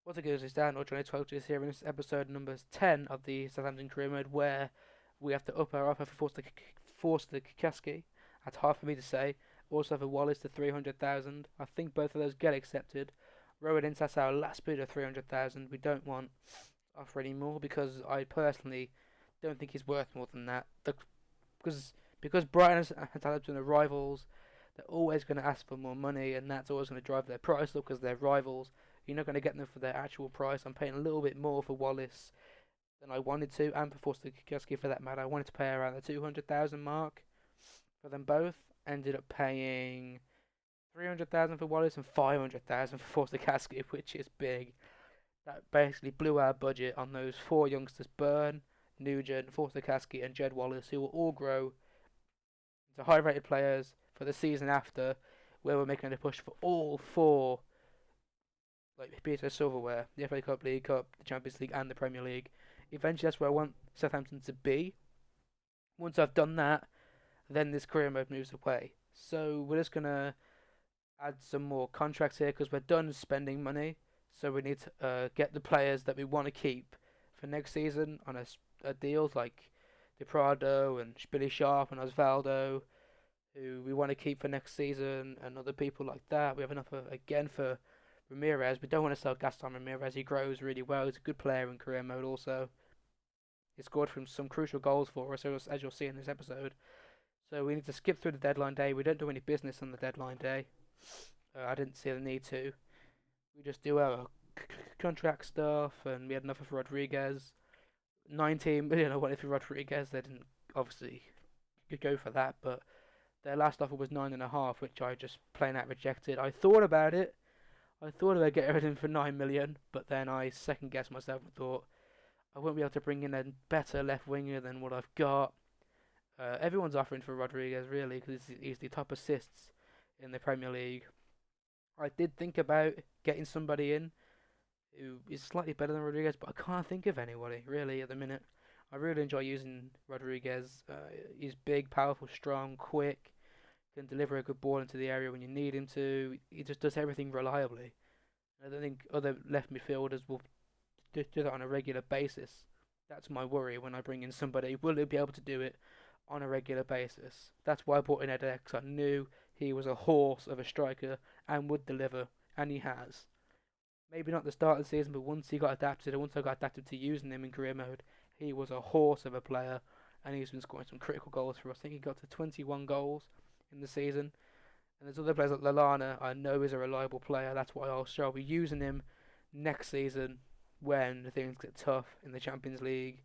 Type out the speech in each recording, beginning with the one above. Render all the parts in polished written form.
What's it goes is Dan or Johnny 12 is here in this episode number 10 of the Southampton career mode where we have to up our offer for Forster Kikaski at half for me to say. Also for Wallace to 300,000. I think both of those get accepted. Rowan Ince, that's our last bid of 300,000. We don't want offer any more because I personally don't think he's worth more than that. Because Brighton and Southampton are rivals, they're always going to ask for more money, and that's always going to drive their price up because they're rivals. You're not going to get them for their actual price. I'm paying a little bit more for Wallace than I wanted to, and for Forster for that matter. I wanted to pay around the 200,000 mark for them both. Ended up paying 300,000 for Wallace and 500,000 for Forster, which is big. That basically blew our budget on those four youngsters: Byrne, Nugent, Forster, and Jed Wallace, who will all grow into high-rated players for the season after, where we're making a push for all four, like BSO Silverware, the FA Cup, League Cup, the Champions League, and the Premier League. Eventually, that's where I want Southampton to be. Once I've done that, then this career mode moves away. So we're just gonna add some more contracts here because we're done spending money. So we need to get the players that we want to keep for next season on a deals like De Prado and Billy Sharp and Osvaldo, who we want to keep for next season, and other people like that. We have enough again for Ramirez. We don't want to sell Gaston Ramirez. He grows really well. He's a good player in career mode also. He scored from some crucial goals for us, as you'll see in this episode. So we need to skip through the deadline day. We don't do any business on the deadline day. I didn't see the need to. We just do our contract stuff, and we had enough of Rodriguez. 19 million I wanted for Rodriguez. They didn't obviously go for that, but their last offer was 9.5, which I just plain out rejected. I thought about it. I thought about getting rid of him for 9 million, but then I second guessed myself and thought I won't be able to bring in a better left winger than what I've got. Everyone's offering for Rodriguez really because he's the top assists in the Premier League. I did think about getting somebody in who is slightly better than Rodriguez, but I can't think of anybody really at the minute. I really enjoy using Rodriguez. He's big, powerful, strong, quick, can deliver a good ball into the area when you need him to. He just does everything reliably. I don't think other left midfielders will do that on a regular basis. That's my worry when I bring in somebody. Will they be able to do it on a regular basis? That's why I brought in Eder, because I knew he was a horse of a striker and would deliver, and he has. Maybe not the start of the season, but once he got adapted, and once I got adapted to using him in career mode, he was a horse of a player, and he's been scoring some critical goals for us. I think he got to 21 goals in the season. And there's other players like Lallana I know is a reliable player. That's why I'll be using him next season when things get tough in the Champions League.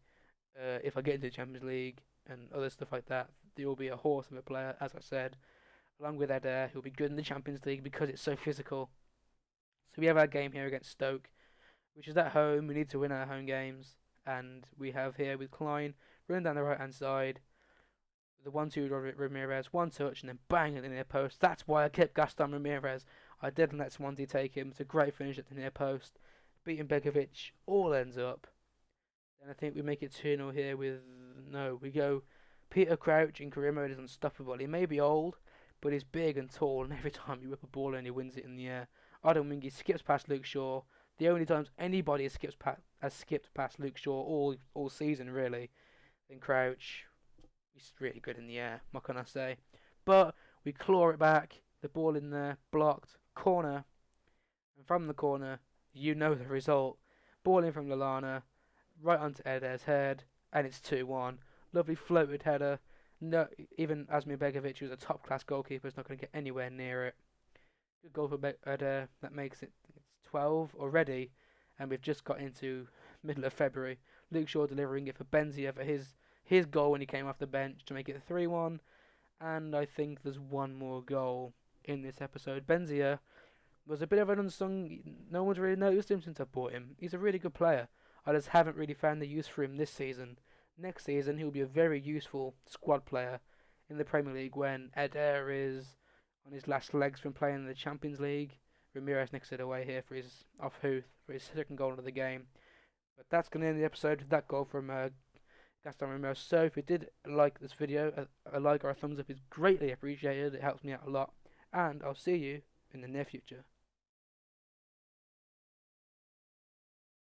If I get into the Champions League and other stuff like that, he will be a horse of a player, as I said. Along with Eder, he'll be good in the Champions League because it's so physical. So we have our game here against Stoke, which is at home. We need to win our home games. And we have here with Klein running down the right hand side. The 1-2 Ramirez, one touch, and then bang at the near post. That's why I kept Gaston Ramirez. I didn't let Swansea take him. It's a great finish at the near post. Beating Begovic, all ends up. And I think we make it 2-0 here with... No, we go... Peter Crouch in career mode is unstoppable. He may be old, but he's big and tall, and every time you whip a ball in, he wins it in the air. Adam Wingy skips past Luke Shaw. The only times anybody has skipped past Luke Shaw all season, really. Then Crouch... He's really good in the air, what can I say? But we claw it back, the ball in there, blocked, corner, and from the corner, you know the result. Ball in from Lallana, right onto Eder's head, and it's 2-1. Lovely floated header. No, even Asmir Begovic, who's a top-class goalkeeper, is not going to get anywhere near it. Good goal for Eder. That makes it 12 already, and we've just got into middle of February. Luke Shaw delivering it for Benzia for his goal when he came off the bench to make it 3-1, and I think there's one more goal in this episode. Benzia was a bit of an unsung, no one's really noticed him since I bought him. He's a really good player. I just haven't really found the use for him this season. Next season he'll be a very useful squad player in the Premier League when Eder is on his last legs from playing in the Champions League. Ramirez nicks it away here for his off Huth for his second goal of the game. But that's going to end the episode with that goal from Gaston Ramirez. So if you did like this video, a like or a thumbs up is greatly appreciated. It helps me out a lot. And I'll see you in the near future.